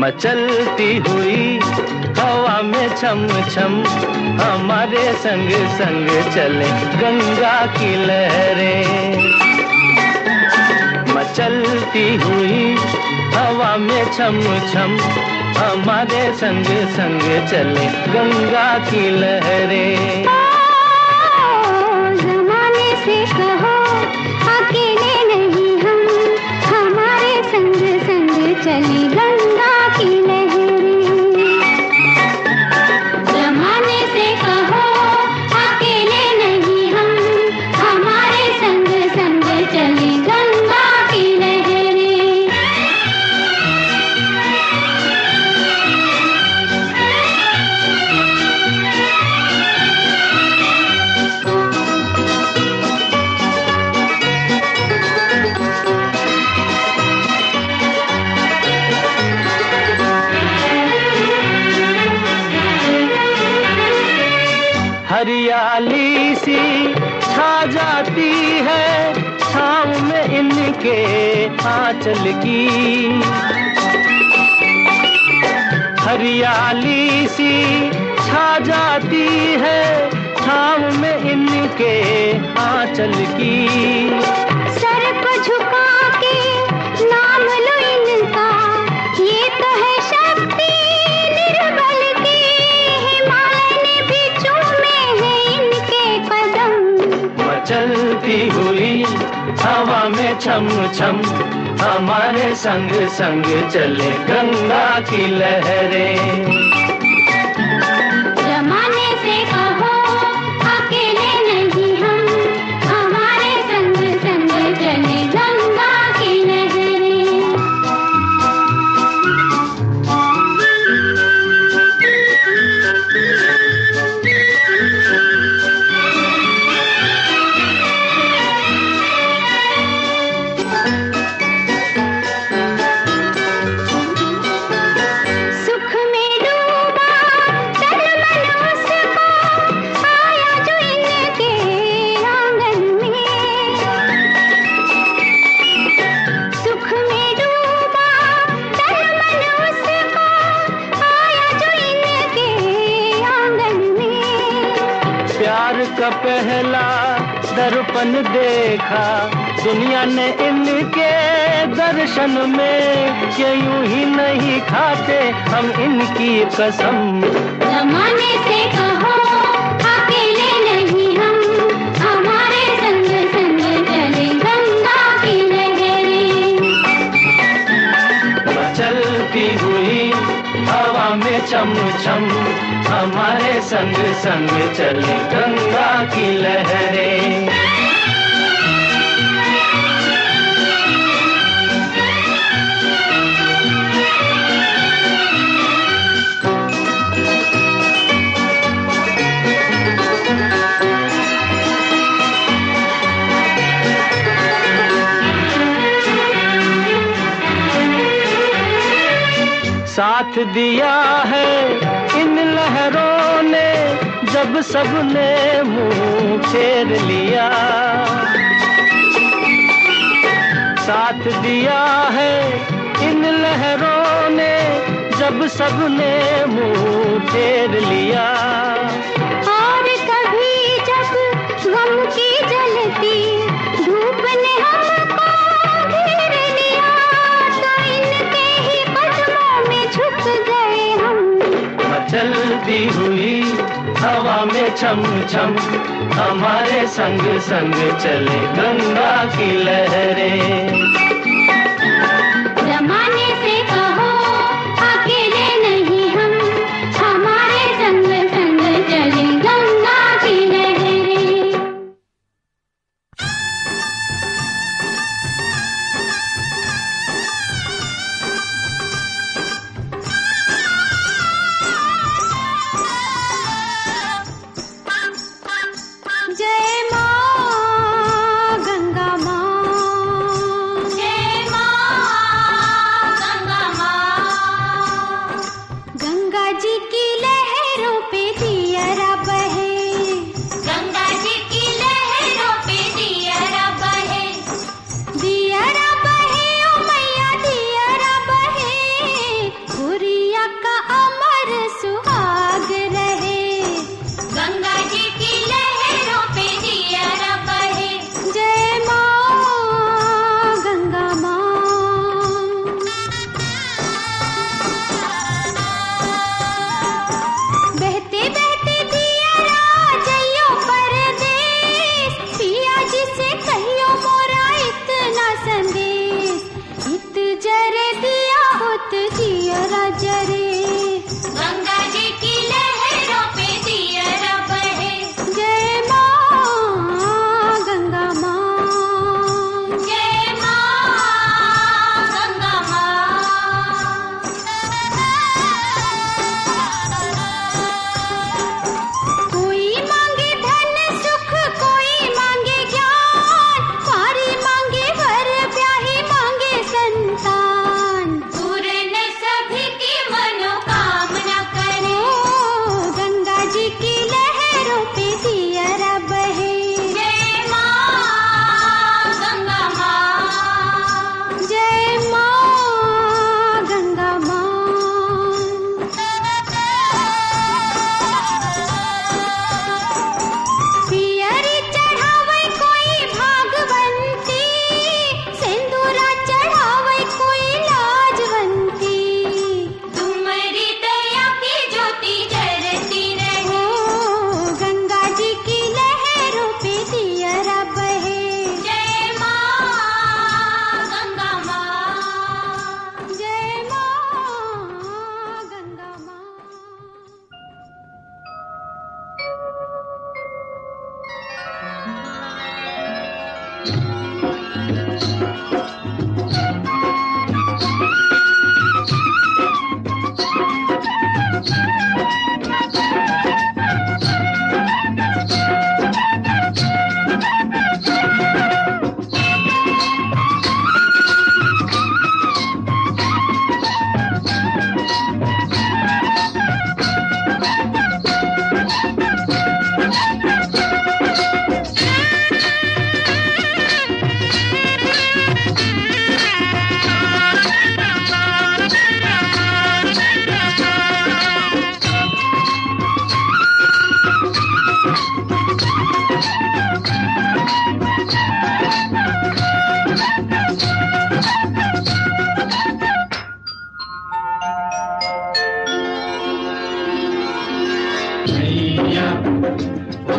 मचलती हुई हवा में छम छम हमारे संग संग चले गंगा की लहरें। मचलती हुई हवा में छम छम हमारे संग संग चले गंगा की लहरें। ज़माने से कहो अकेले नहीं हम, हमारे संग संग चले गंगा की लहरें। ज़माने से कहो अकेले नहीं हम, हमारे संग संग चले गंगा की लहरें। हरियाली सी छा जाती है छाँव में इनके आंचल की। हरियाली सी छा जाती है छाँव में इनके आंचल की। सर को झुका के नाम लो इनका, ये तो है शक्ति निर्बल की। हिमालय ने भी चूमे हैं इनके कदम। मचलती हुई हवा में छम छम हमारे संग संग चले गंगा की लहरें। ज़माने से कहो अकेले नहीं हम, हमारे संग संग चले गंगा की लहरें। सुख में डूबा तन मन उसको, आया जो इनके आंगन में। सुख में डूबा तन मन उसको, आया जो इनके आंगन में। प्यार का पहला दर्पण देखा दुनिया ने इनके दर्शन में, कि यूं ही नहीं खाते हम इनकी कसम। ज़माने से कहो अकेले नहीं हम, हमारे संग संग चले गंगा की लहरें। मचलती हुई हवा में छम छम हमारे संग संग चले गंगा की लहरें। साथ दिया है इन लहरों ने जब सबने मुंह फेर लिया। साथ दिया है इन लहरों ने जब सबने मुंह फेर लिया। और कभी जब गम की जलती धूप ने हमको घेर लिया, तो इनके ही कदमों में झुक गए हम। मचलती हुई हवा में छम छम हमारे संग संग चले गंगा की लहरें। ज़माने से कहो अकेले नहीं हम, हमारे संग संग चले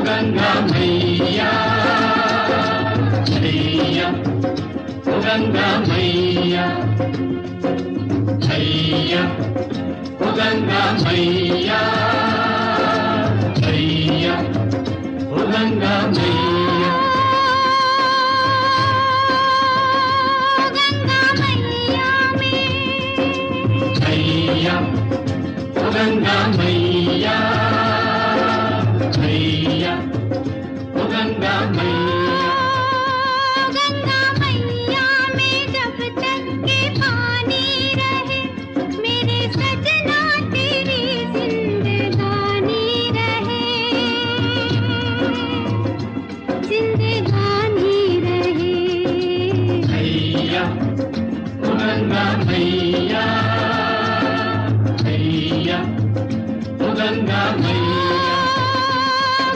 गंगा मैया हैया, ओ गंगा मैया हैया, ओ गंगा मैया हैया, ओ गंगा मैया। गंगा मैया में हैया, ओ गंगा मैया हैया, ओ गंगा मैया। गंगा मैया में जब तक के पानी रहे, मेरे सजना तेरी जिंदगानी रहे, जिंदगानी रहे। हैया, ओ गंगा मैया हैया, ओ गंगा मैया।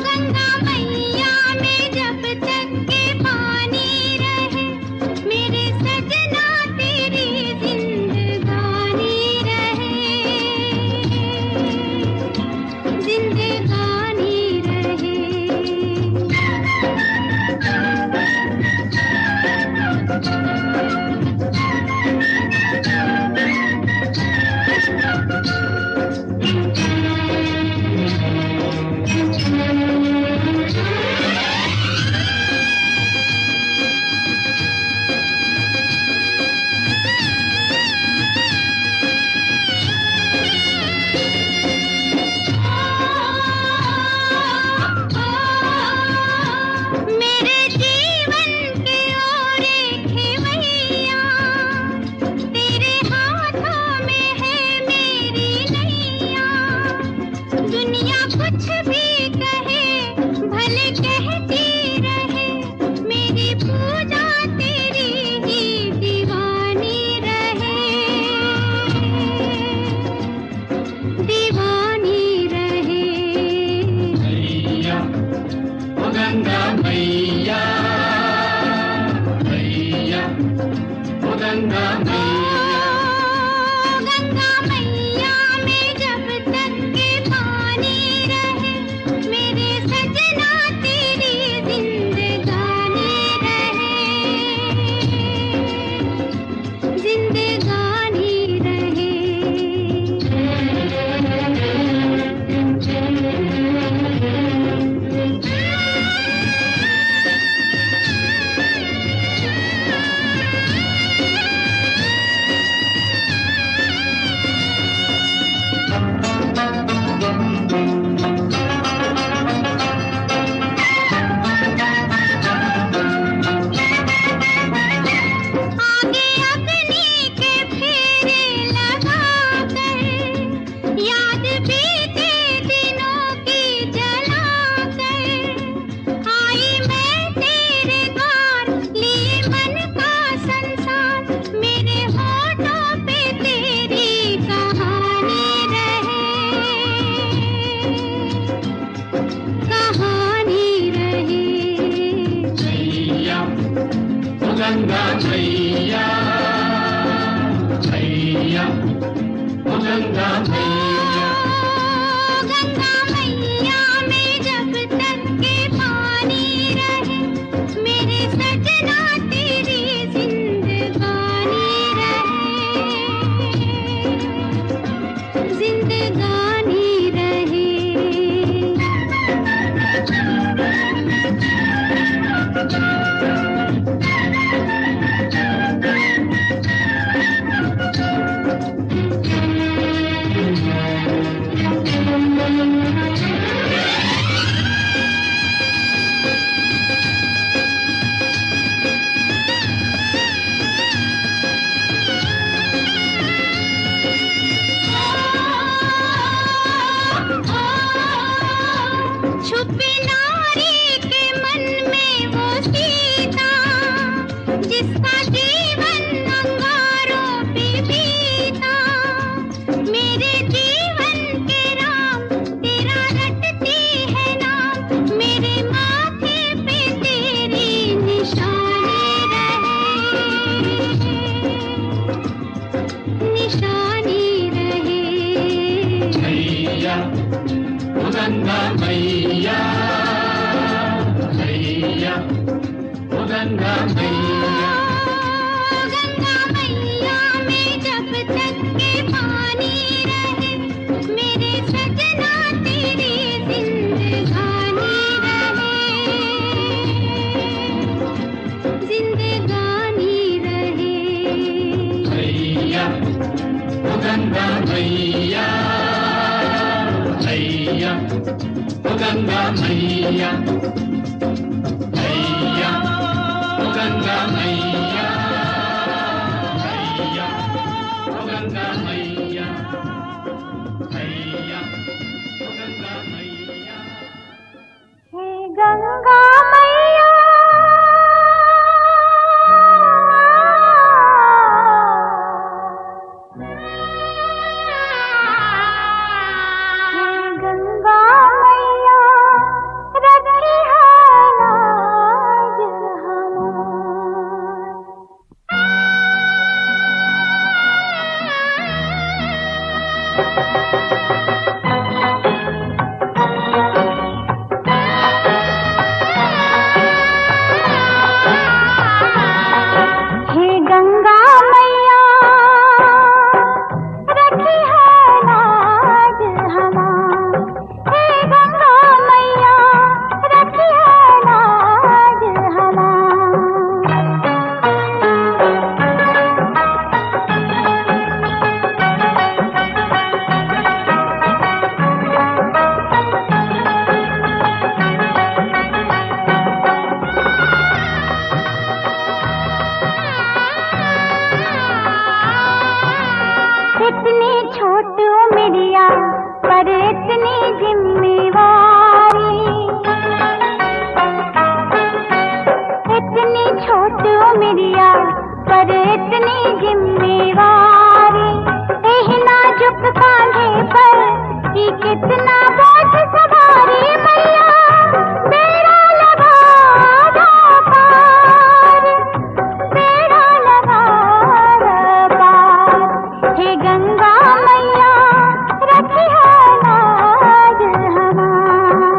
गंगा मैया में जब तक के पानी रहे, मेरे सजना तेरी जिंदगानी रहे, जिंदगानी रहे। मेरे जीवन के ओरे खेवैया, तेरे हाथों में है मेरी नैया। दुनिया कुछ भी कहे, भले कहती रहे, मेरी पूजा तेरी ही दीवानी रहे, दीवानी रहे। हैया, ओ गंगा मैया हैया, ओ गंगा मैया। गंगा मैया में जब तक के पानी रहे, मेरे सजना तेरी जिंदगानी रहे, जिंदगानी रहे। आगे अग्नि के फेरे लगाकर, याद बीते दिनों की जलाकर, आई मैं तेरे द्वार, लिए मन का संसार, मेरे होठों पे तेरी कहानी रहे, कहानी रहे। हैया, ओ गंगा मैया हैया, ओ गंगा मैया। गंगा मैया में जब तक के पानी रहे, मेरे सजना तेरी जिंदगानी रहे, जिंदगानी रहे। छुपी नारी के मन में वो सीता, जिसका जीवन अंगारों पे बीता। मेरे जीवन के राम तेरा रटती है नाम, मेरे माथे पे तेरी निशानी रहे, निशानी रहे। हैया, ओ गंगा मैया मैया हैया ओ गंगा मैया हैया ओ गंगा मैया हैया ओ गंगा मैया हैया ओ गंगा मैया। हे गंगा मैया इतनी छोट उमरिया पर इतनी जिम्मेवारी, इतनी छोट उमरिया पर इतनी जिम्मेवारी, एह नाजुक कांधे पर कि कितना बोझ सवारी। मैया बेड़ा लगा दो पार, बेड़ा लगा दो पार। हे गंगा मैया रखिया लाज हमार।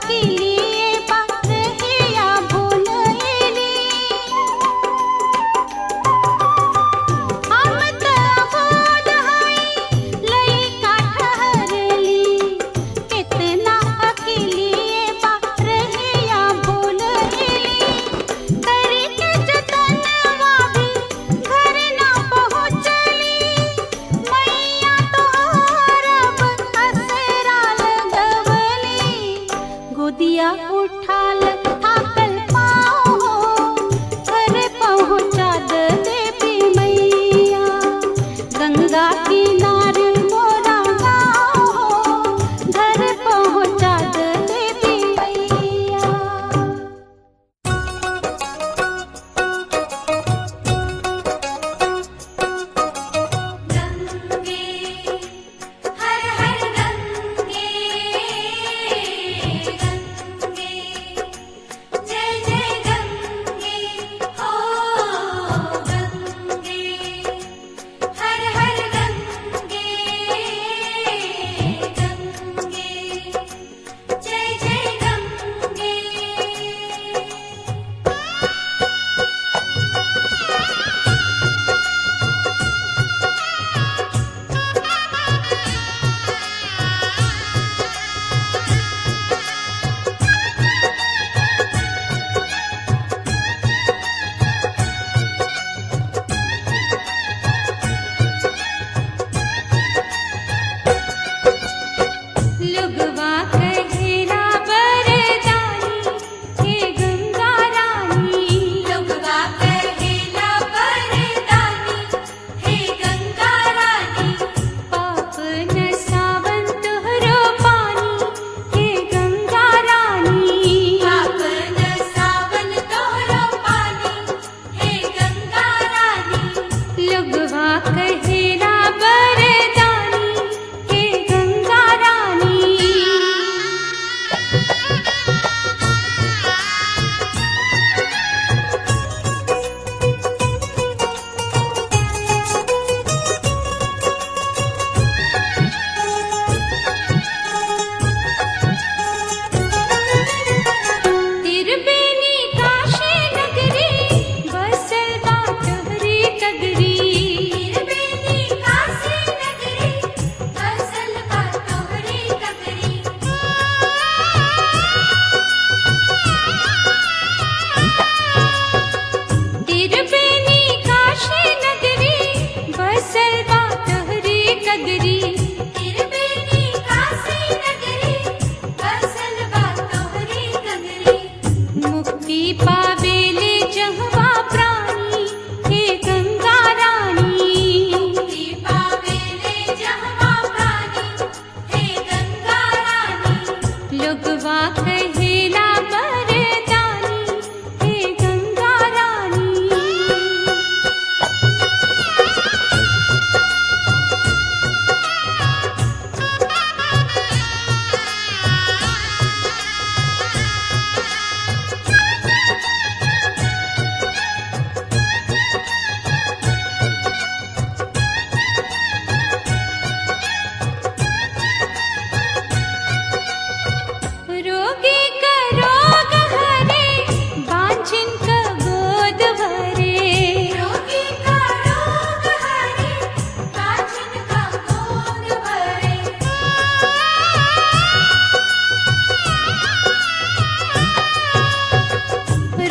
अकेलिए रहिया भूलैली हम त अबोध हई लइका ठहरली कितना अकेलिए रहिया भूलैली करी के जतनवा भी घर ना पहुँचली मैया तोहर अब असरा लगवली गोदिया उठाल थाकल पाँव घर पहुँचा दे देवी मैया गंगा किनार मोरा गाँव घर पहुँचा दे देवी मैया गंगे हर हर गंगे गंगे जय जय गंगे ओ गंगे हर हर गंगे गंगे जय जय गंगे लुगवा कहेला बरदानी हे गंगा रानी लुगवा कहेला बरदानी हे गंगा रानी पाप न सावन तोहरो पानी हे गंगा रानी पाप न सावन तोहरो पानी हे गंगा रानी लुगवा कहेला बरदानी हे गंगा रानी तिरबेनी काशी नगरी बसल बा तोहरी कगरी तिरबेनी काशी नगरी बसल बा तोहरी कगरी तिरबेनी काशी नगरी बसल बा तोहरी कगरी तिरबेनी काशी नगरी बसल बा तोहरी कगरी मुक्ति पावेले जहवा प्राणी हे गंगा रानी मुक्ति पावेले जहवा प्राणी हे गंगा रानी लोगवा कहेला बरदानी हे गंगा रानी रोगी का रोग हरे बांझिन का गोद भरे रोगी का रोग हरे बांझिन का गोद भरे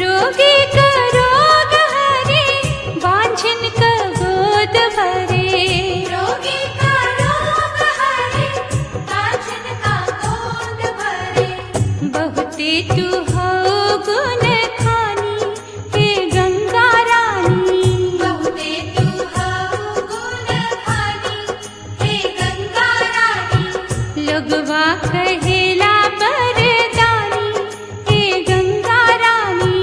रोगी का रोग हरे बांझिन का गोद भरे रोगी का रोग हरे बांझिन का गोद भरे बहुते तू हो गुण खानी हे गंगा रानी बहुते तू हो गुण खानी हे गंगा रानी लोगवा कहेला बरदानी हे गंगा रानी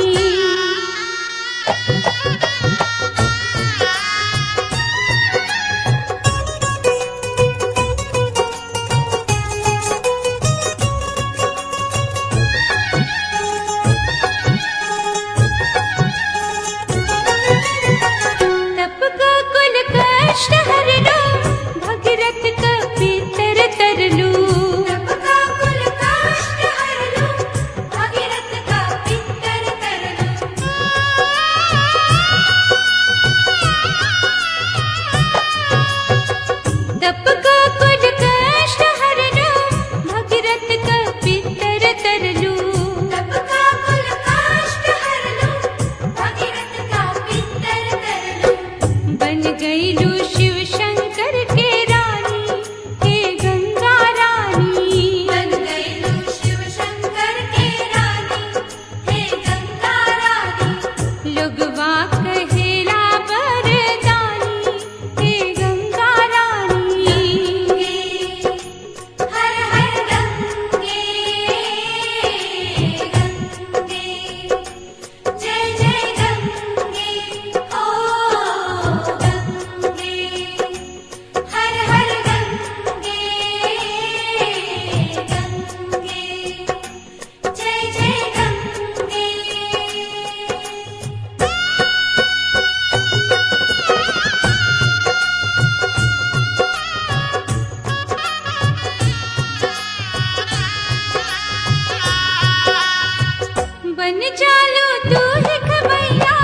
बन जालू तू ही खबैया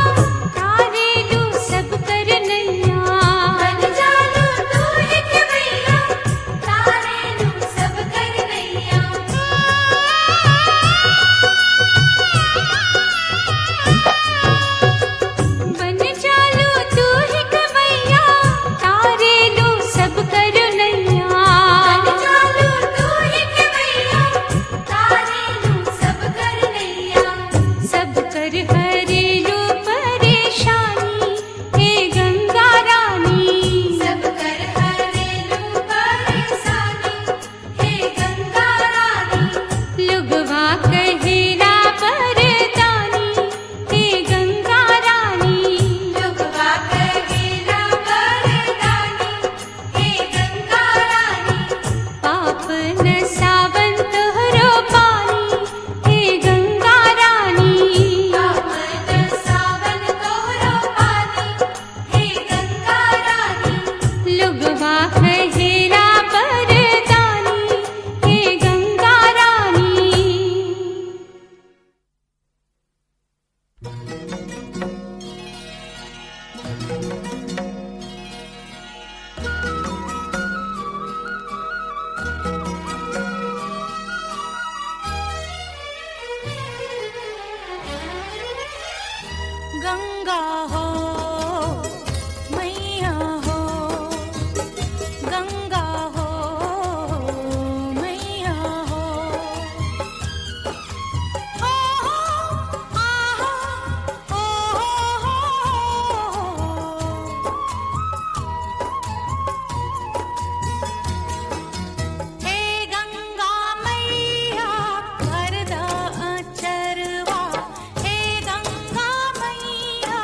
तारे लू सब कर नैया बन जालू तू ही खबैया तारे लू सब कर नैया बन जालू तू ही खबैया तारे लू सब कर नैया बन जालू तू ही खबैया तारे लू सब कर नैया सब कर हरेलू परेशानी हे गंगा रानी सब कर हरेलू परेशानी हे गंगा रानी लुगवा कहेला परदानी हे गंगा रानी लुगवा कहेला परदानी हे गंगा रानी पाप न सावन तोहरो पानी हे गंगा रानी पाप न सावन तोहरो पानी हे गंगा रानी लुगवा कहेला परदानी हे गंगा रानी गंगा हो मैया हो गंगा हो मैया हो हे गंगा मैया वरदा अचरवा हे गंगा मैया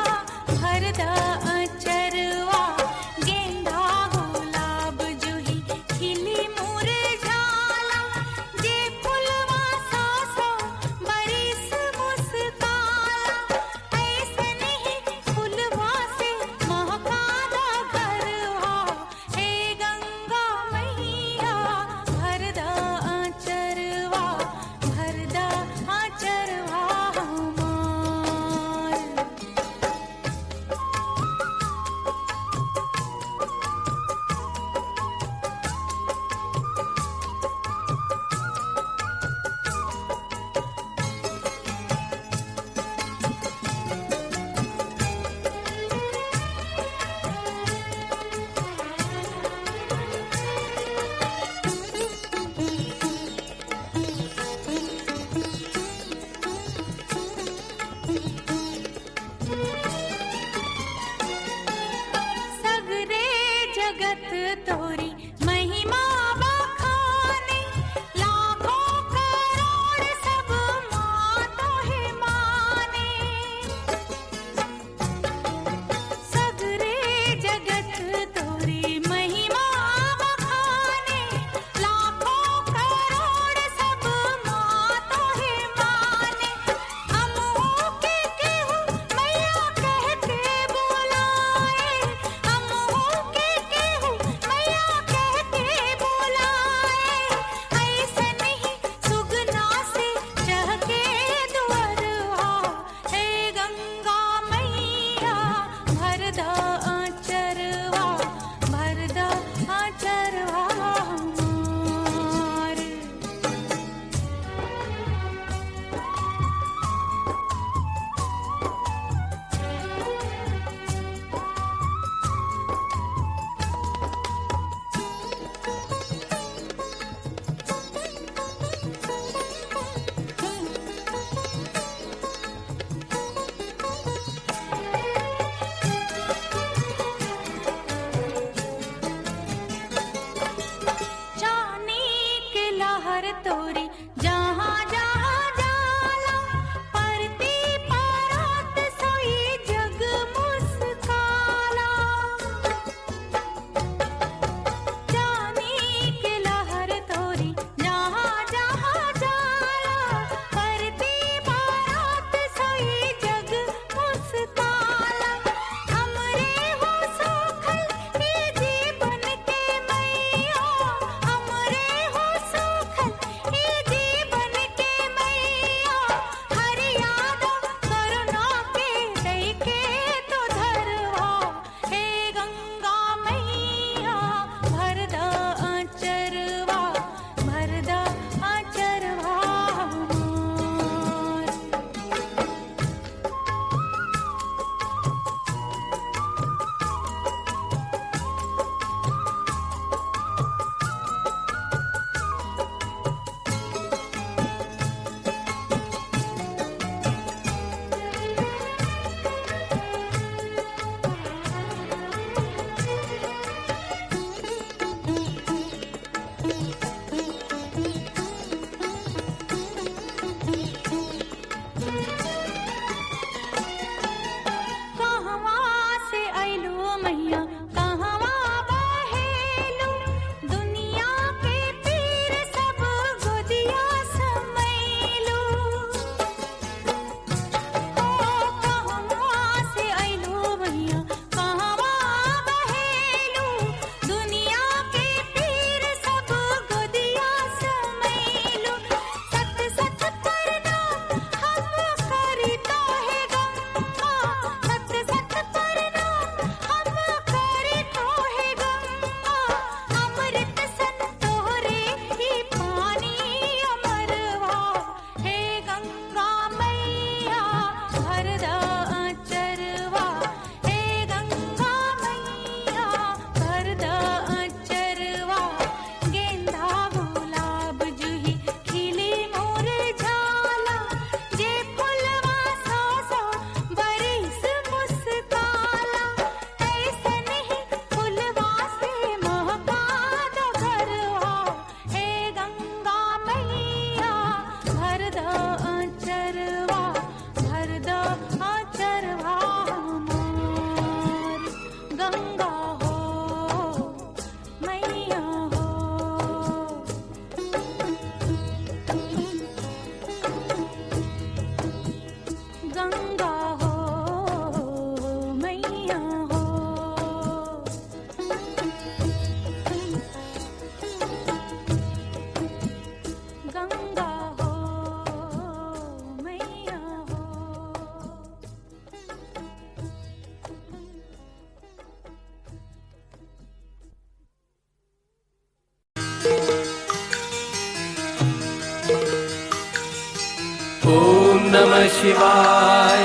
ओम नमः शिवाय,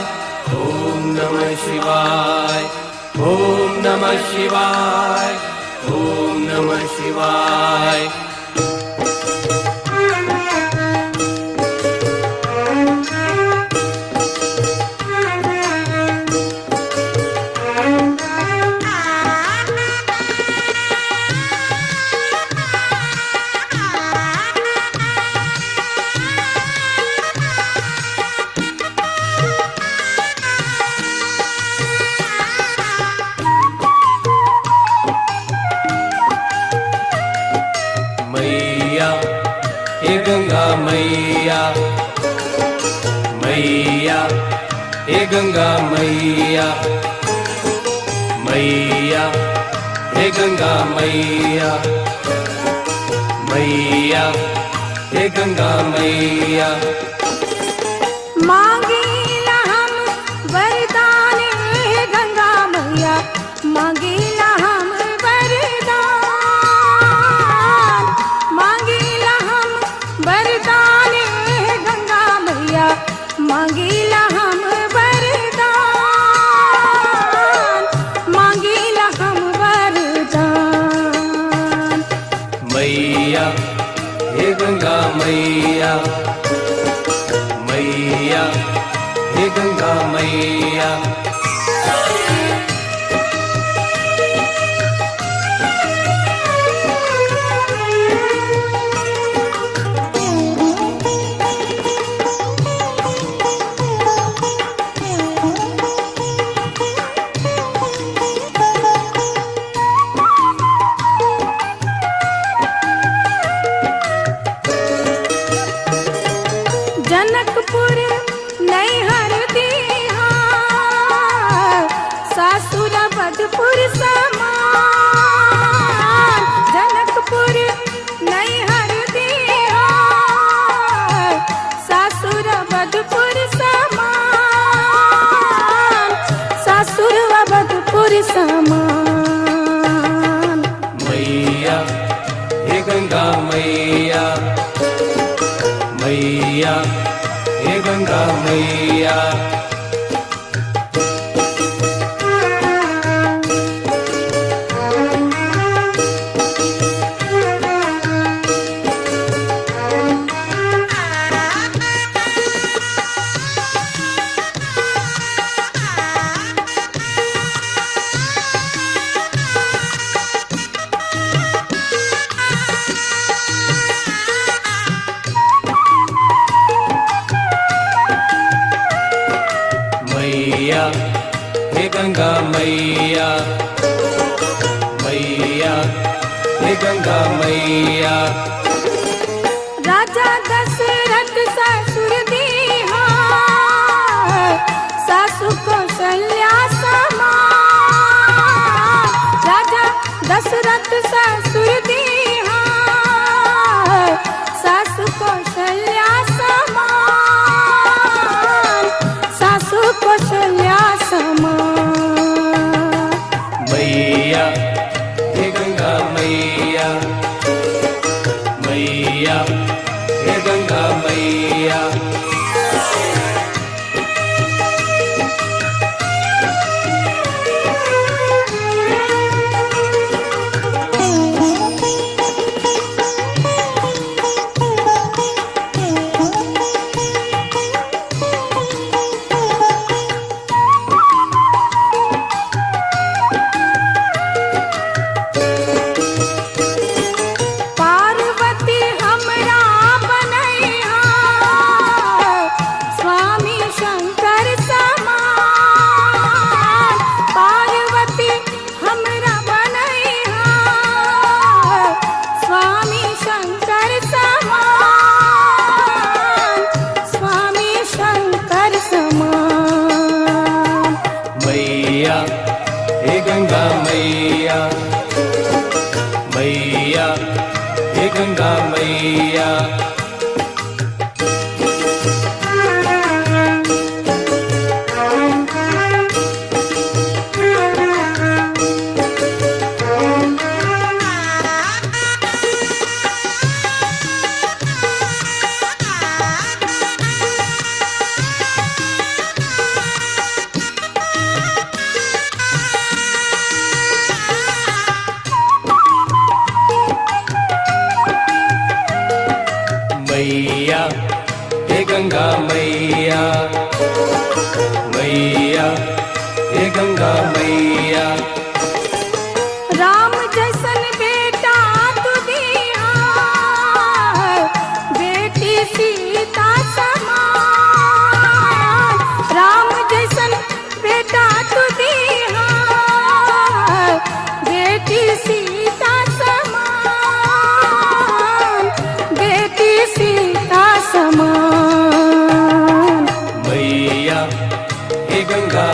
ओम नमः शिवाय, ओम नमः शिवाय, ओम नमः शिवाय। मैया हे गंगा मैया, मैया हे गंगा मैया, मैया हे गंगा मैया, मैया हे गंगा मैया। मांगीला हम वरदान हे गंगा मैया, मांगीला हम वरदान, मांगीला हम वरदान हे गंगा मैया, मांगीला हम वरदान, मांगीला हम वरदान। मैया हे गंगा मैया, मैया हे गंगा मैया। जनकपुर नैहर बिहार, सासुर बधपुर समान, जनकपुर नैहर बिहार, सासुर बधपुर समान, सासुर बधपुर समान। मैया हे गंगा मैया, मैया हे गंगा मैया। मैया हे गंगा मैया, मैया हे गंगा मैया। राजा दशरथ ससुर बिहार, सासु कौशल्या समान, राजा दशरथ ससुर बिहार, सासु कौशल्या समान, सासु कौशल्या समान। मैया हे गंगा मैया, मैया मैया हे गंगा मैया। राम जैसन बेटा तू दिया, बेटी सीता समान। राम जैसन बेटा तू दिया, बेटी सीता समान, बेटी सीता समान। मैया हे गंगा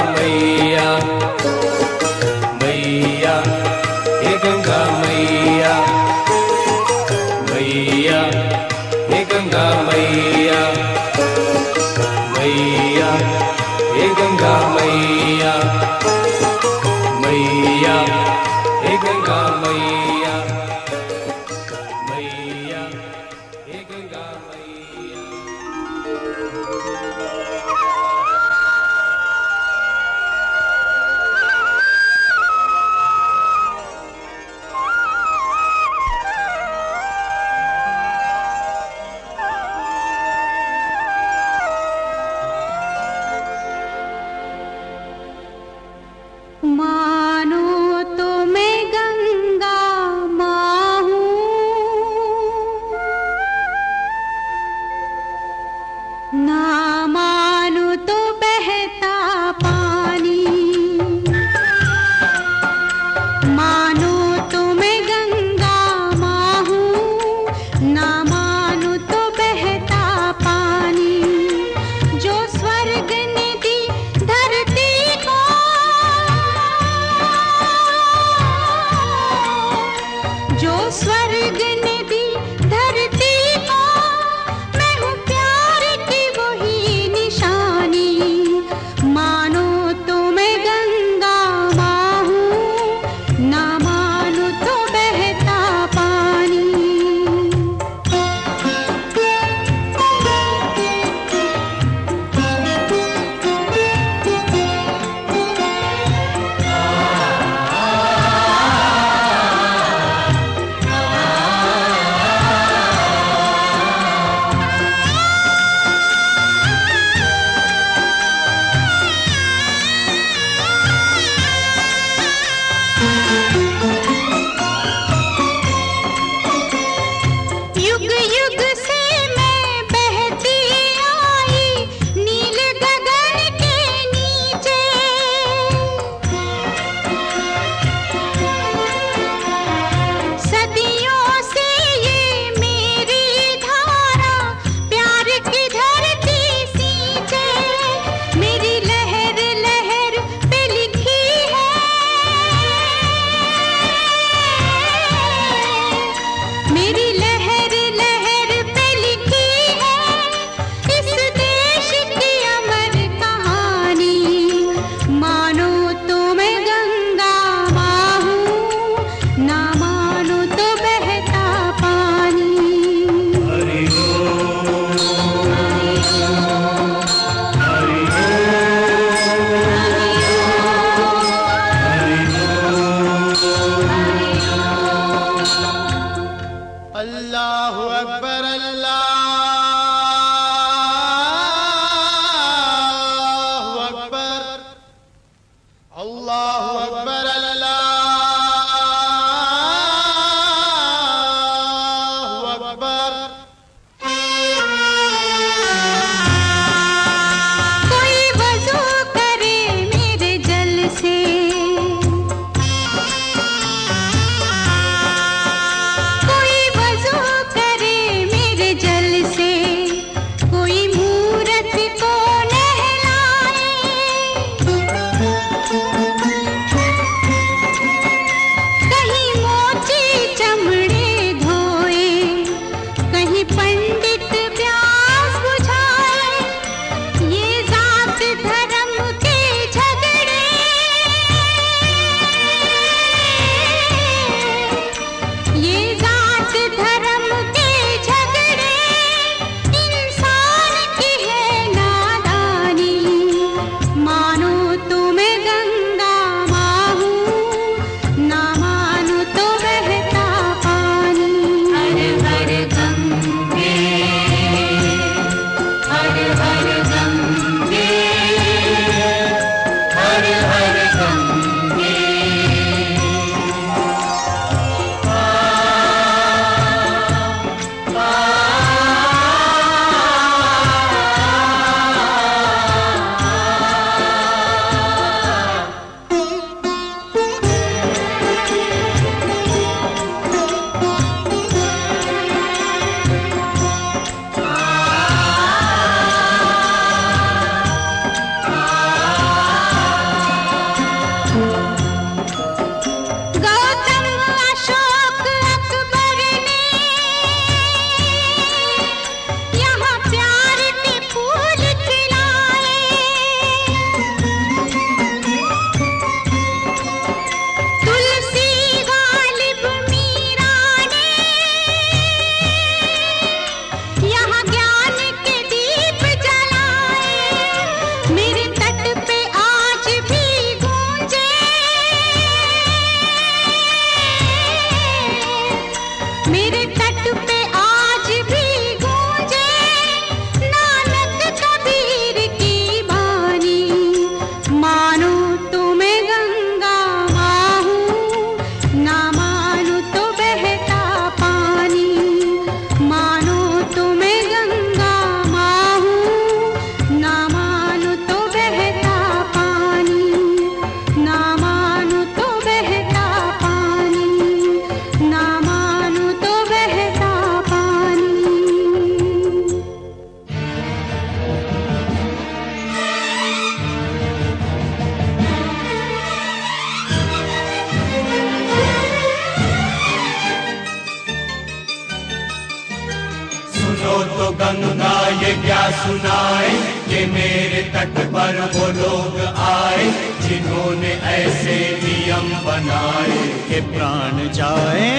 सुनाए कि मेरे तट पर वो लोग आए जिन्होंने ऐसे नियम बनाए कि प्राण जाए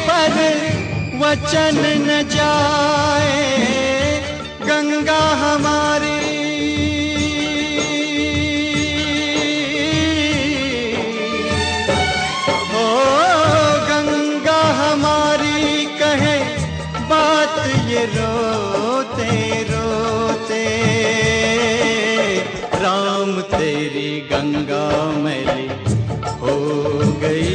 पर वचन न जाए। गंगा हमारी ओ गंगा हमारी कहे बात ये रोते रोते। राम तेरी गंगा मैली हो गई,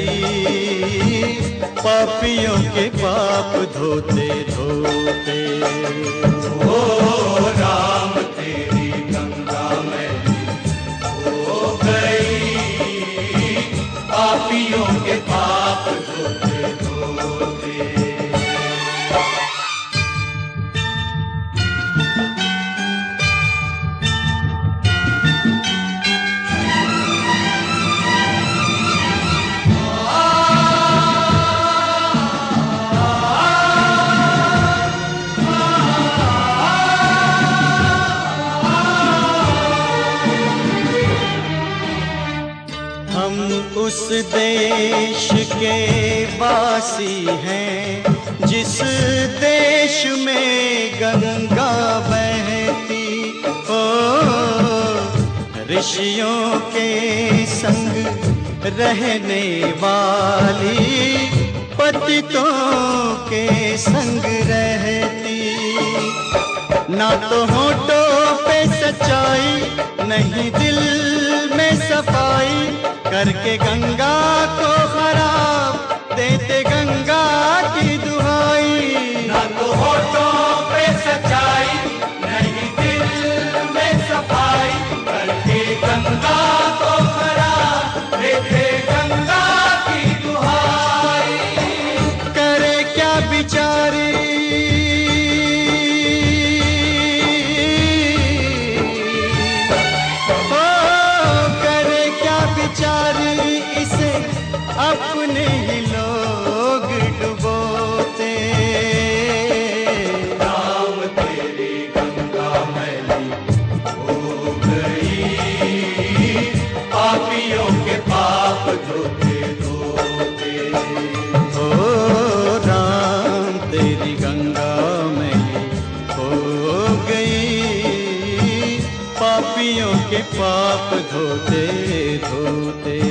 पापियों के पाप धोते धोते। ओ राम तेरी गंगा मैली हो गई, पापियों के पाप धोते धोते। हम उस देश के वासी हैं जिस देश में गंगा बहती हो। ऋषियों के संग रहने वाली, पतितों के संग रहती। ना तो होठों पे सच्चाई, नहीं दिल में सफाई, करके गंगा को खराब देते गंगा की दुहाई। ना तो होठों पे सच्चाई, नहीं दिल में सफाई, करके गंगा को खराब देते गंगा की दुहाई। करे क्या बिचारी बेचारी, इसे अपने ही लोग डुबोते। राम तेरी गंगा मैली हो गई, पापियों के पाप धोते धोते। ओ राम तेरी गंगा मैली हो गई, पापियों के पाप धोते धोते।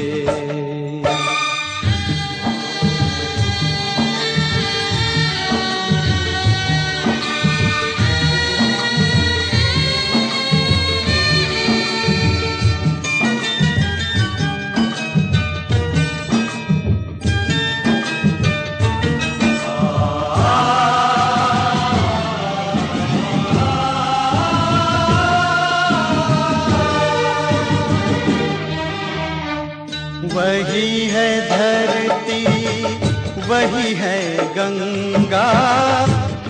वही है धरती, वही है गंगा,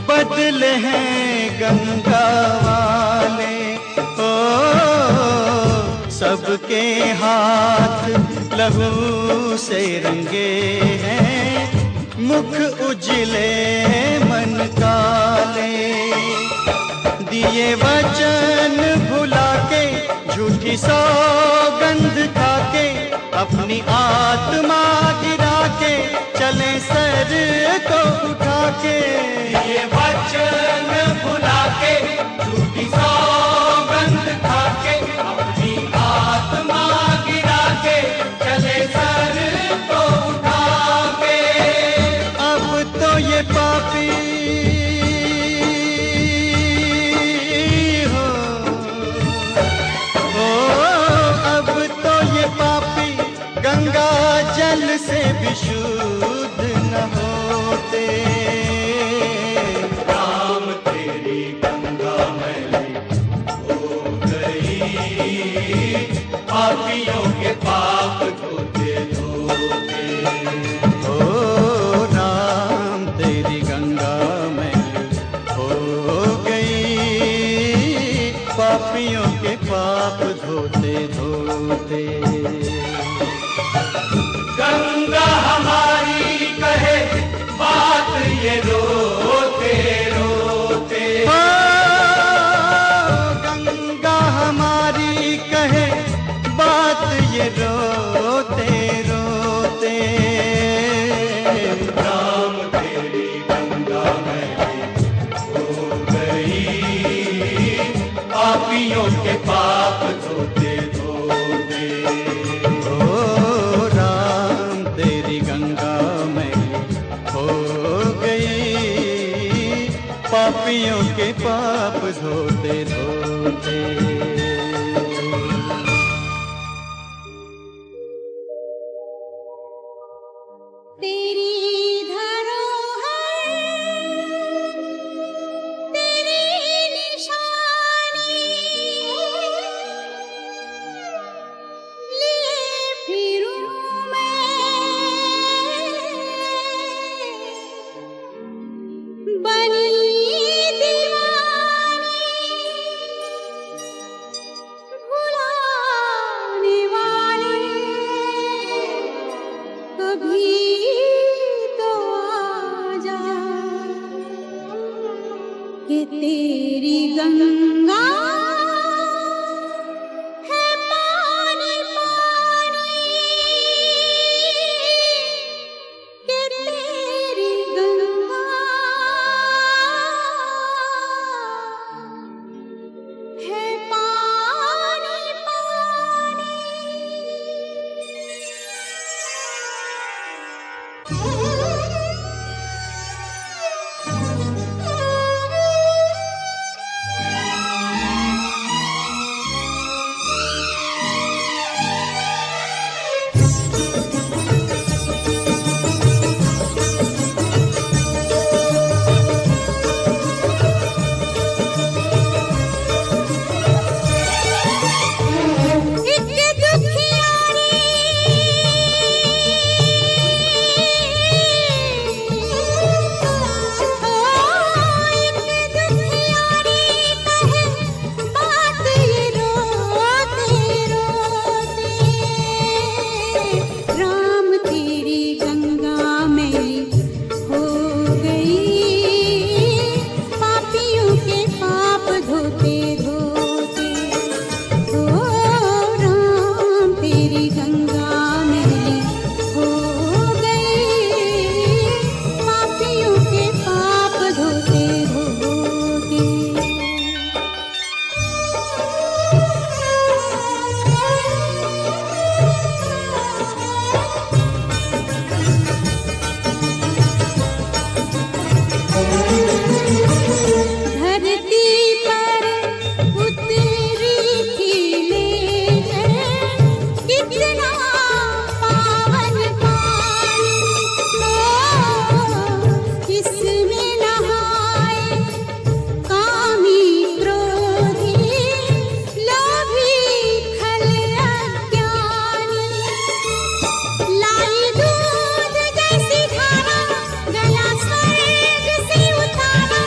बदले हैं गंगा वाले। ओ सबके हाथ लहू से रंगे हैं, मुख उजले मन काले। दिए वचन भुला के, झूठी सौगंध खा के, अपनी आत्मा गिरा के, चले सर को उठा के। ये वचन भुला के, झूठी सौगंध खा के, अपनी आत्मा गिरा के, चले सर को उठा के। अब तो ये पापी अब तो ये पापी गंगा जल से भी शुद्ध न होते। राम तेरी गंगा मैली हो गई, पापियों के पाप धोते धोते। ओ राम तेरी गंगा मैली हो गई, पापियों के पाप धोते धोते। गंगा हमारी कहे बात ये रोते रोते। पापियों के पाप धोते धोते। ओ राम तेरी गंगा मैली हो गई, पापियों के पाप धोते धोते। तेरी धरोहर तेरी निशानी लिए फिरूं मैं बनी दीवानी, भुलाने वाली कभी तो आजा कि तेरी गंगा है पानी पानी, कि तेरी गंगा है पानी पानी। एक दुखियारी राम तेरी गंगा मैली हो गई, पापियों के पाप धोते धोते। ओ राम तेरी गंगा मैली हो गई, पापियों के पाप धोते धोते। धरती पर उतरी खिले कितना पावन पानी, इसमें नहाए कामी क्रोधी लोभी खल अज्ञानी। लाई दूध जैसी धारा गया स्वर्ग से उतारा,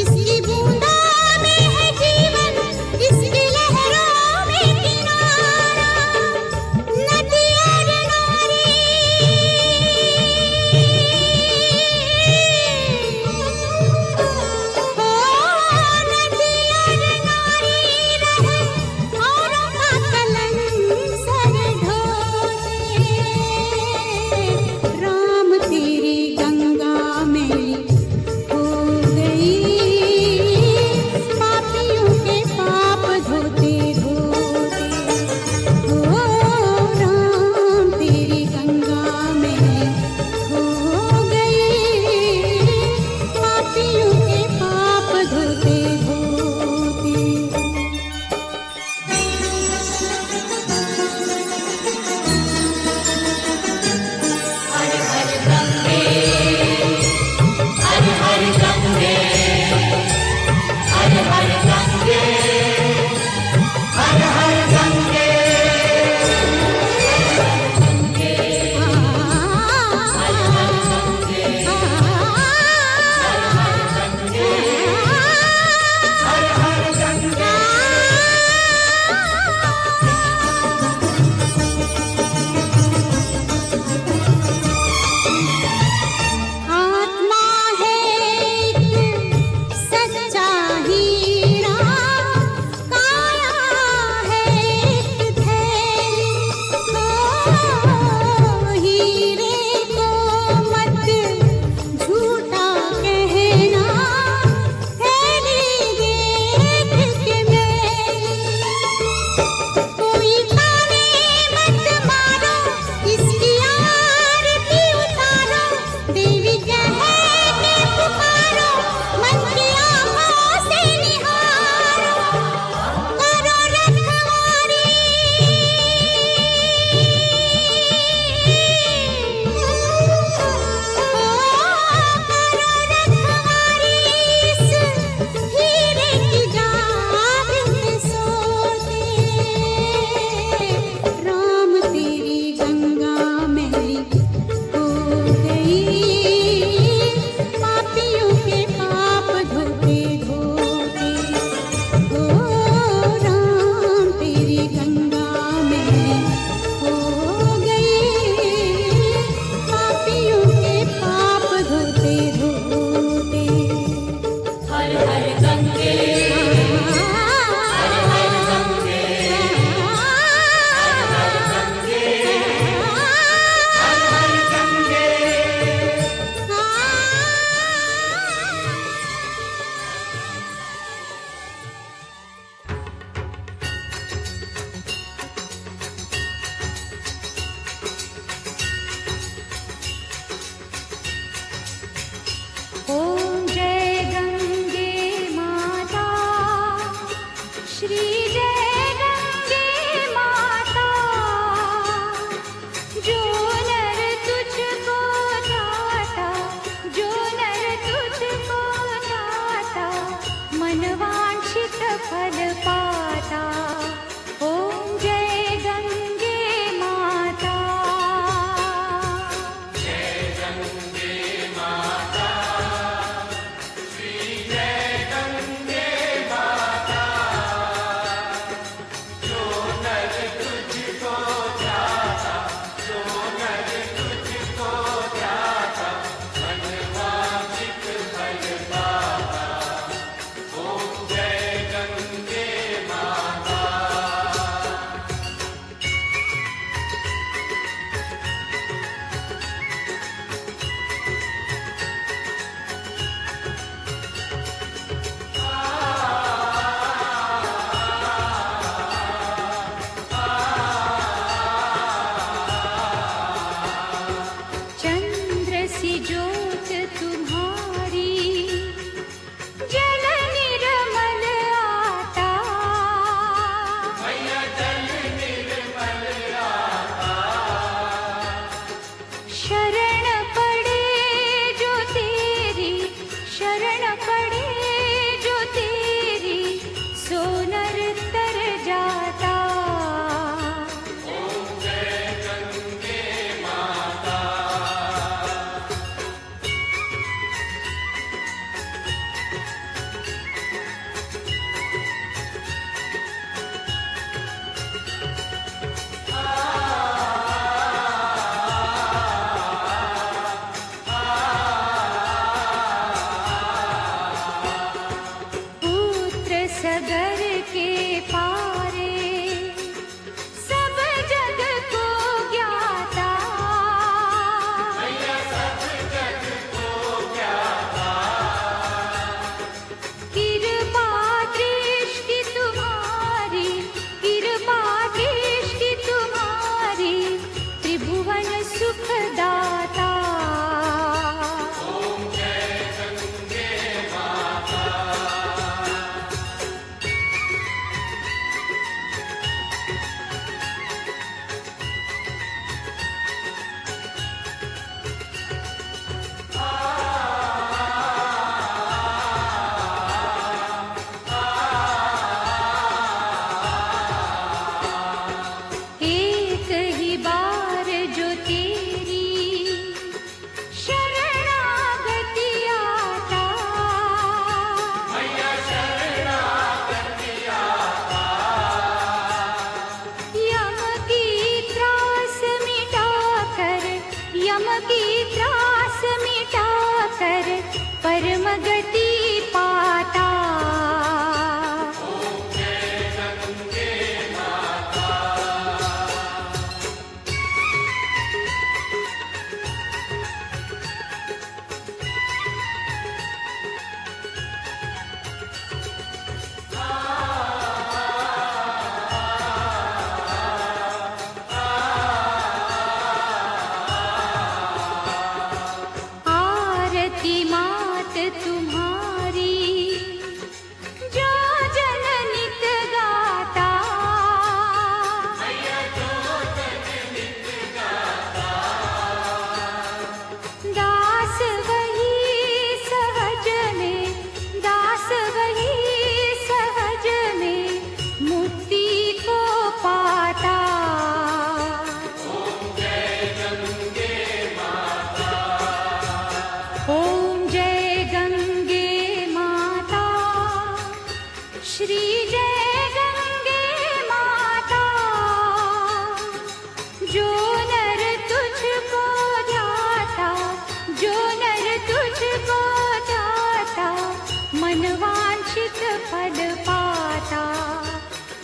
इसकी बूंदा में है जीवन, इसकी लहरों में किनारा। नदी और नारी नदी और नारी रहे औरों का कलंक सर ढोते। राम तेरी गंगा मैली हो गई, पापियों के पाप धोते श्री जय गंगे माता, जो नर तुझको ध्याता, जो नर तुझको ध्याता, मनवांछित फल पाता। ओम जय गंगे माता। चंद्र सी ज्योत तुम्हारी, जल निर्मल आता। शरण पड़े जो तेरी, शरण पड़े जो तेरी, सो नर तर जाता। पुत्र सगर के पारे, सब जग को ज्ञाता। कृपा दृष्टि तुम्हारी, कृपा दृष्टि तुम्हारी, त्रिभुवन सुखदाता। एक ही बार जो तेरी शरणागति आता। यम की त्रास मिटाकर, यम की त्रास मिटाकर, परम गति पाता। आरती मात तुम्हारी, जो जन नित गाता। दास वही सहज में, दास वही सहज में, मुक्ति को पाता। ओम जय गंगे माता, श्री जय गंगे माता, जो नर तुझको ध्याता, जो नर तुझको ध्याता, मनवांछित फल पाता।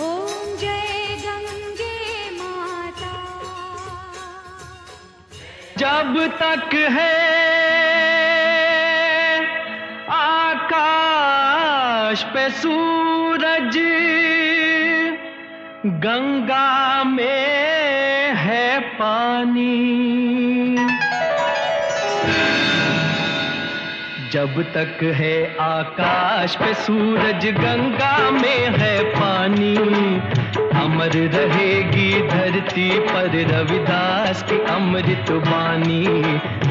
ओम जय गंगे माता। जब तक है आकाश पे सूरज, गंगा में है पानी। जब तक है आकाश पे सूरज, गंगा में है पानी, अमर रहेगी धरती पर रविदास की अमृत वाणी,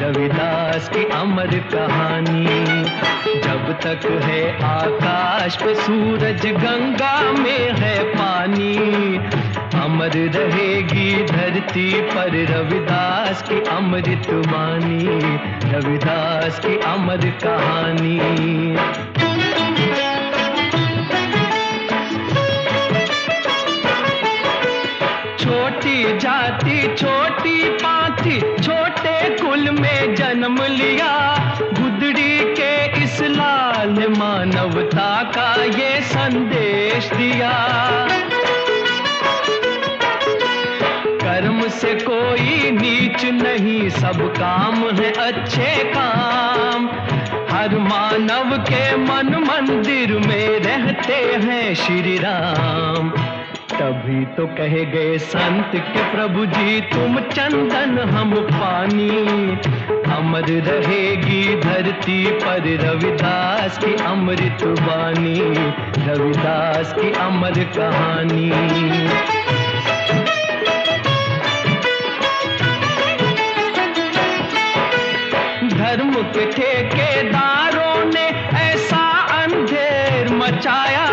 रविदास की अमर कहानी। जब तक है आकाश पे सूरज, गंगा में है पानी, अमर रहेगी धरती पर रविदास की अमृत वाणी, रविदास की अमर कहानी। छोटी जाति छोटी पांति छोटे कुल में जन्म लिया, गुदड़ी के इस लाल ने मानवता का ये संदेश दिया। कर्म से कोई नीच नहीं, सब काम है अच्छे काम, हर मानव के मन मंदिर में रहते हैं श्री राम। तभी तो कहे गए संत के प्रभु जी, तुम चंदन हम पानी, अमर रहेगी धरती पर रविदास की अमृत वाणी, रविदास की अमर कहानी। धर्म के ठेकेदारों ने ऐसा अंधेर मचाया,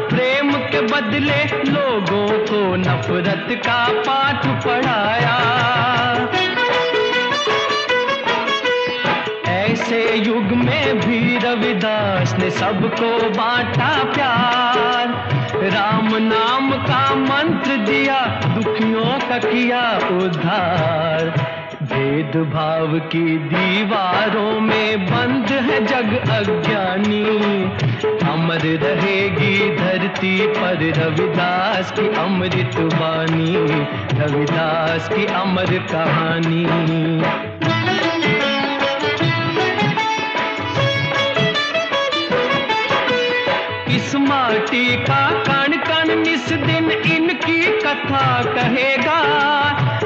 प्रेम के बदले लोगों को नफरत का पाठ पढ़ाया। ऐसे युग में भी रविदास ने सबको बांटा प्यार, राम नाम का मंत्र दिया, दुखियों का किया उद्धार। भेदभाव की दीवारों में बंद है जग अज्ञानी, अमर रहेगी धरती पर रविदास की अमृत वाणी, रविदास की अमर कहानी। इस माटी का कण कण निस दिन इनकी कथा कहेगा,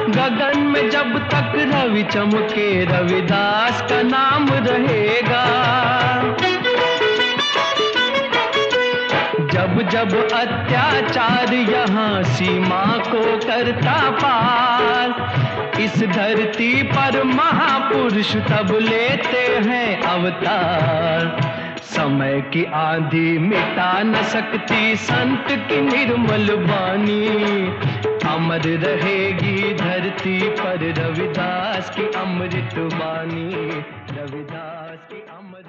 गगन में जब तक रवि चमके रविदास का नाम रहेगा। जब जब अत्याचार यहाँ सीमा को करता पार, इस धरती पर महापुरुष तब लेते हैं अवतार। समय की आंधी मिटा न सकती संत की निर्मल वाणी, अमर रहेगी धरती पर रविदास की अमृत वाणी, रविदास की अमर।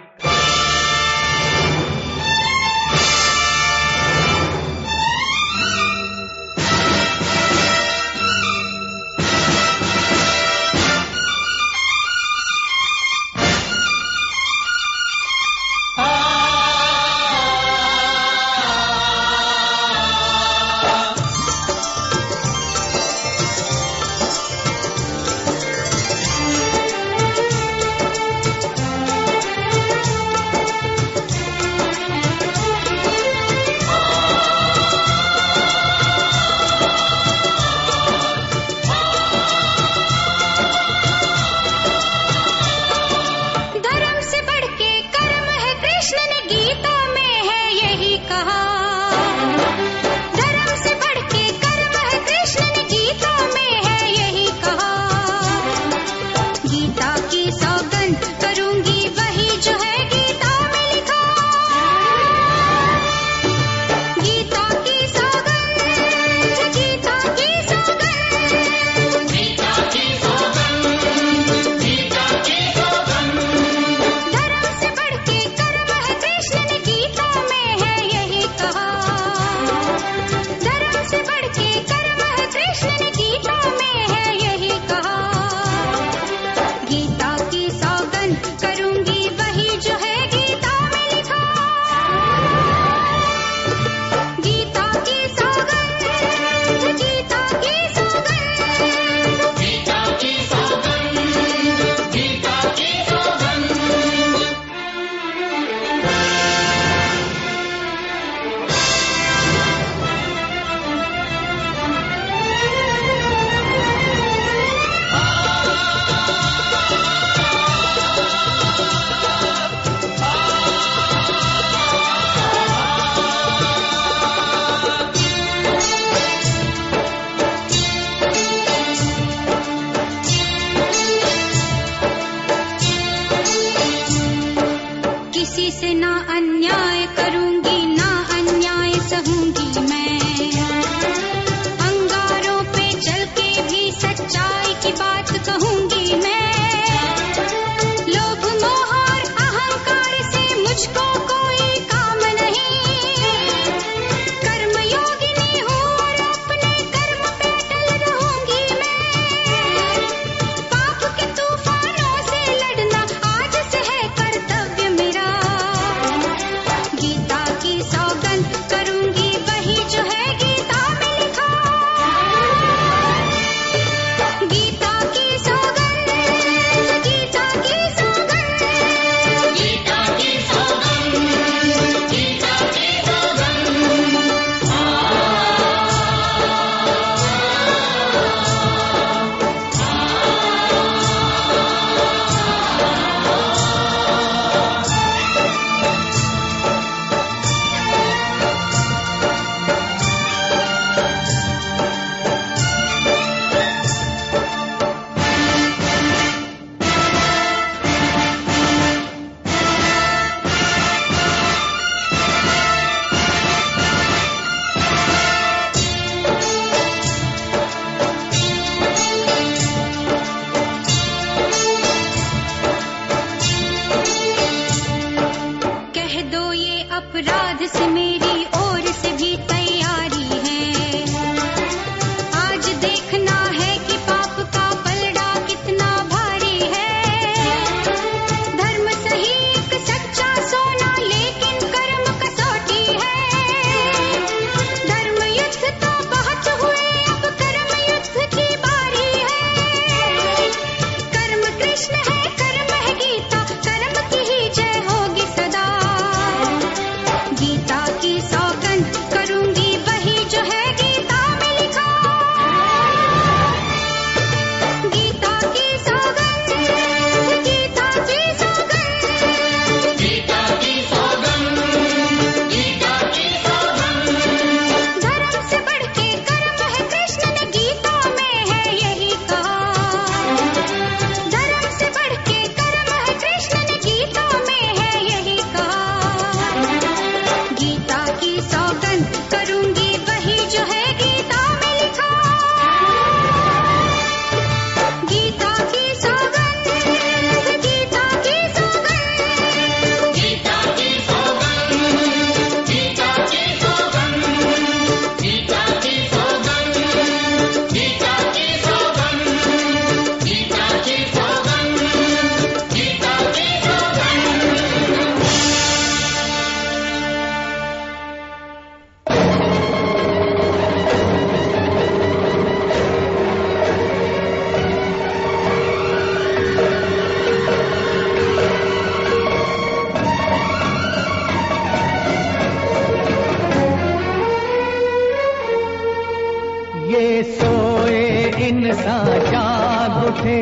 ये सोए इंसान जाग उठे,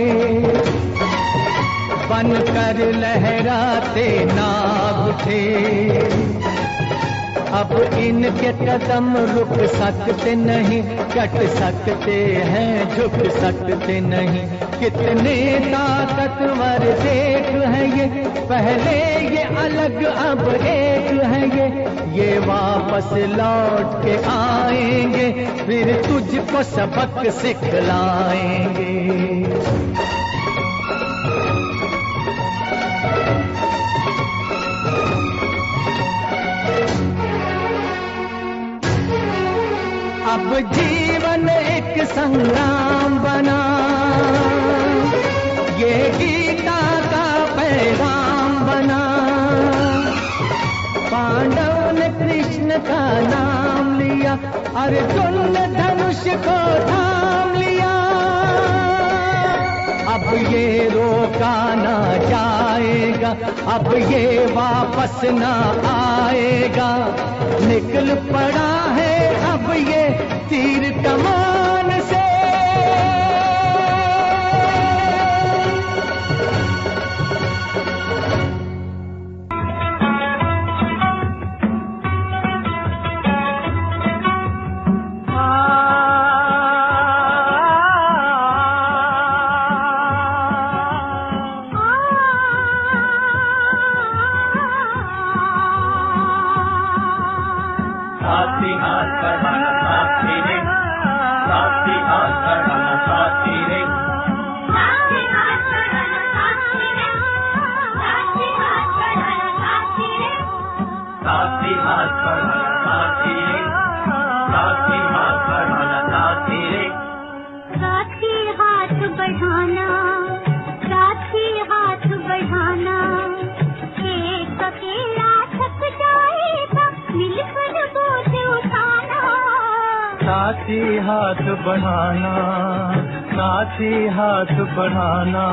बन कर लहराते नाग उठे। अब इनके कदम रुक सकते नहीं, कट सकते हैं झुक सकते नहीं। कितने ताकतवर देख है ये, पहले ये अलग अब एक है ये वापस लौट के आएंगे, फिर तुझको सबक सिखलाएंगे। अब जीवन एक संग्राम बना, ये गीता का पैगाम बना। पांडव ने कृष्ण का नाम लिया, अर्जुन ने धनुष को थाम लिया। अब ये रोका ना जाएगा, अब ये वापस ना आएगा। निकल पड़ा है अब ये तीर कमान से। साथी हाथ बढ़ाना साथी रे, साथी हाथ बढ़ाना साथी रे, साथी हाथ बढ़ाना साथी रे, साथी हाथ बढ़ाना साथी रे, साथी हाथ बढ़ाना साथी रे, साथी हाथ बढ़ाना साथी रे। साथी हाथ बढ़ाना, साथी हाथ बढ़ाना। एक अकेला थक जाएगा, मिलकर बोझ उठाना। साथी हाथ बढ़ाना, साथी हाथ बढ़ाना।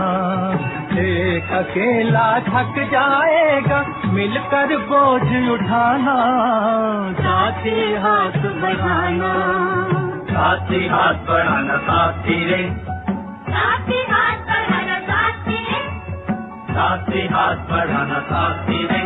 एक अकेला थक जाएगा, मिलकर बोझ उठाना। साथी हाथ बढ़ाना, साथी हाथ बढ़ाना साथी रे, साथी हाथ बढ़ाना साथी रे, साथी हाथ बढ़ाना साथी रे।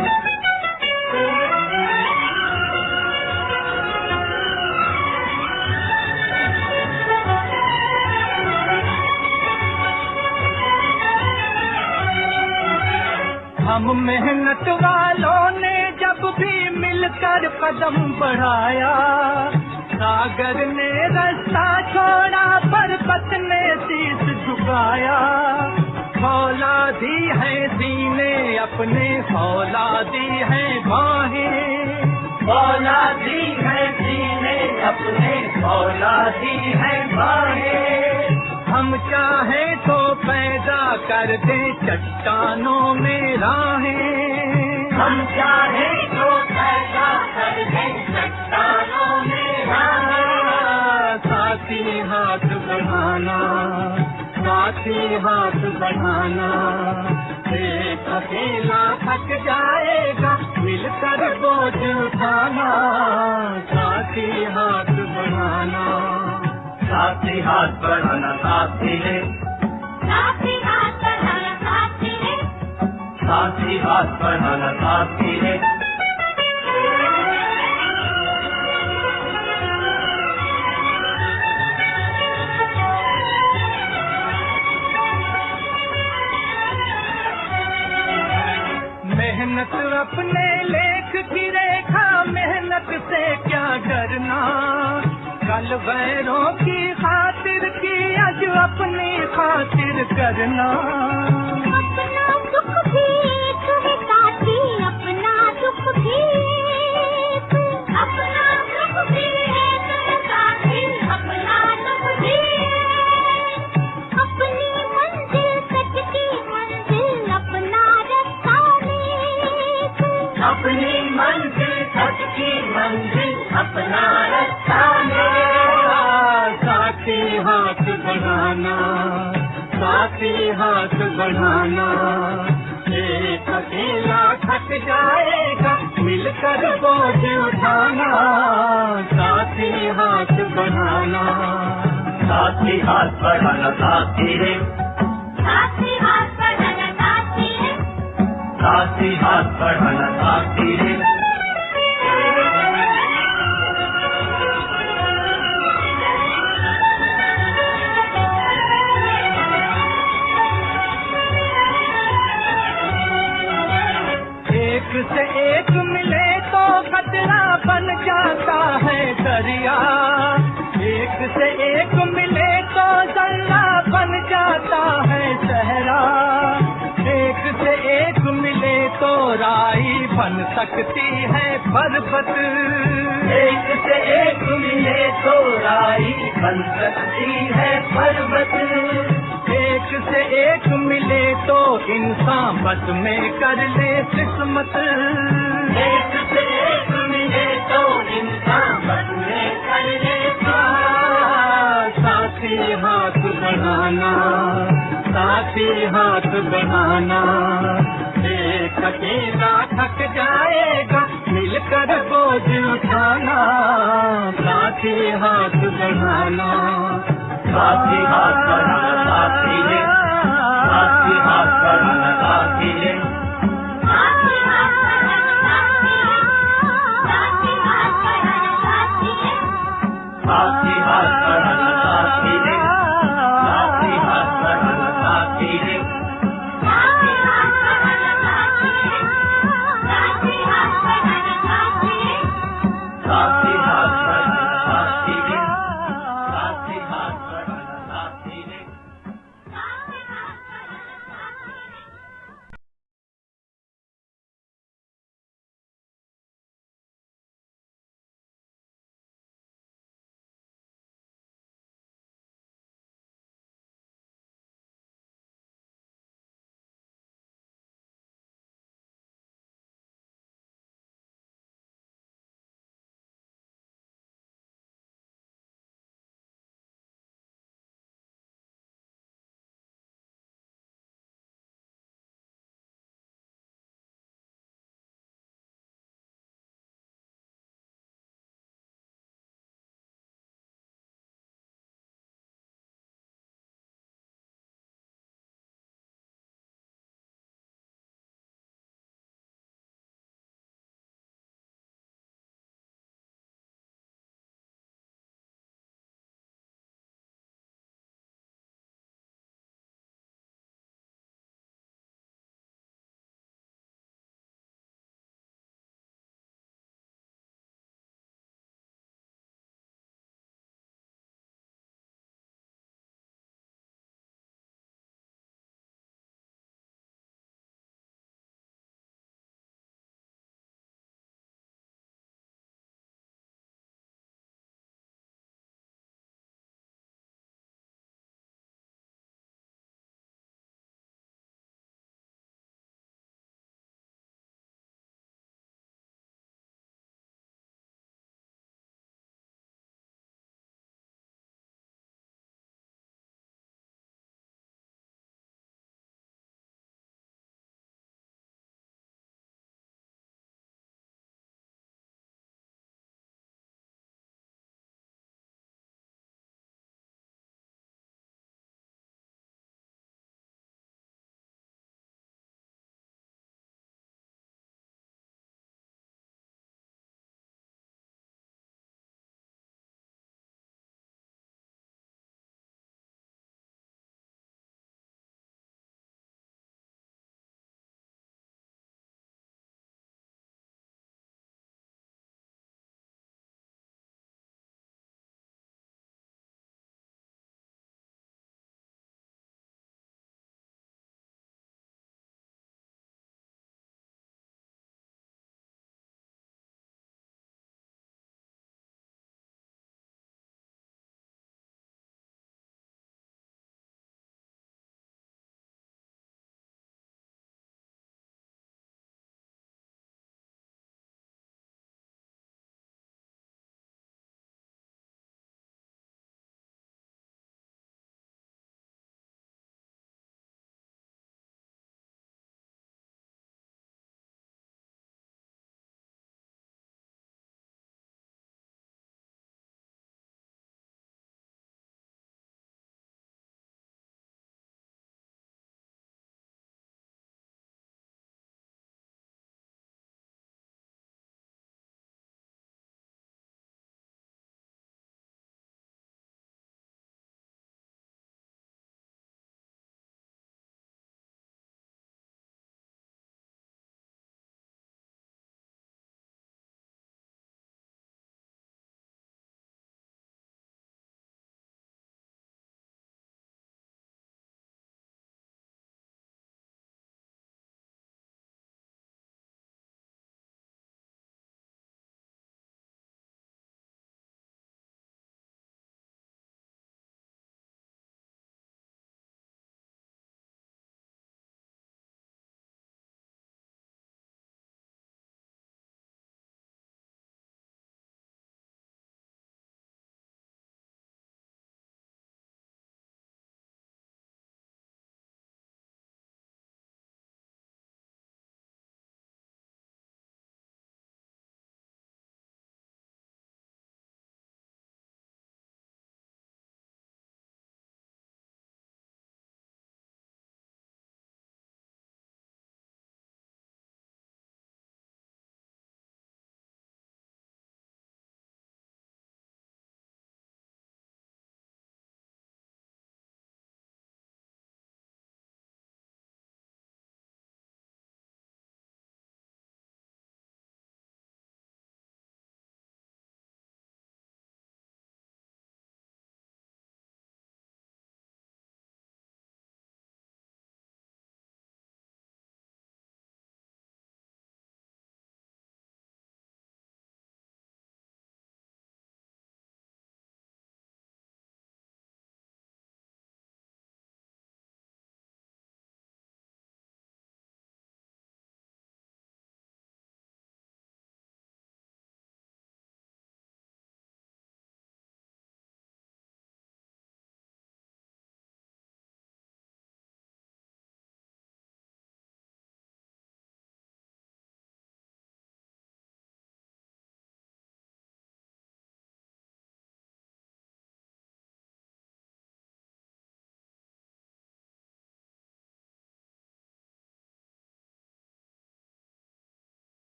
हम मेहनत वालों ने जब भी मिलकर कदम बढ़ाया, सागर ने रास्ता छोड़ा, पर्वत ने शीश झुकाया। फौलादी है सीने अपने, फौलादी है बाहें, फौलादी है सीने अपने, फौलादी है बाहें। हम चाहे तो पैदा कर दे चट्टानों में राहें। हम चाहे तो पैदा कर दे चट्टानों में राहें। साथी हाथ बढ़ाना, साथी हाथ बढ़ाना। एक अकेला थक जाएगा, मिलकर बोझ उठाना। साथी हाथ बढ़ाना, साथी हाथ बढ़ाना साथी रे, साथी हाथ बढ़ाना साथी रे, साथी हाथ बढ़ाना साथी रे। मेहनत अपने लेख की रेखा, मेहनत से क्या डरना। कल वैरों की खातिर की, आज अपनी खातिर करना। अपना दुख भी एक है साथी, अपना दुख भी एक, अपना दुख भी एक है साथी, अपना दुख भी एक। अपनी मंजिल सच की मंजिल, अपना रास्ता नेक। अपनी मंजिल सच की मंजिल, अपना रास्ता मेरा। साथी हाथ बढ़ाना, साथी हाथ बढ़ाना। एक अकेला थक जाएगा, मिलकर बोझ उठाना। साथी हाथ बढ़ाना। साथी हाथ बढ़ाना साथी रे, साथी हाथ बढ़ाना साथी रे, साथी हाथ बढ़ाना साथी रे। एक से एक मिले तो खतरा बन जाता है दरिया, एक से एक मिले तो जल्ला बन जाता है सहरा, एक से एक मिले तो राई बन सकती है पर्वत, एक से एक मिले तो राई बन सकती है पर्वत, एक से एक मिले तो इंसान बस में कर ले किस्मत, एक से एक मिले तो इंसान बस में कर ले साथी हाथ बढ़ाना, साथी हाथ बढ़ाना, एक अकेला थक जाएगा मिलकर बोझ उठाना, साथी हाथ बढ़ाना, साथी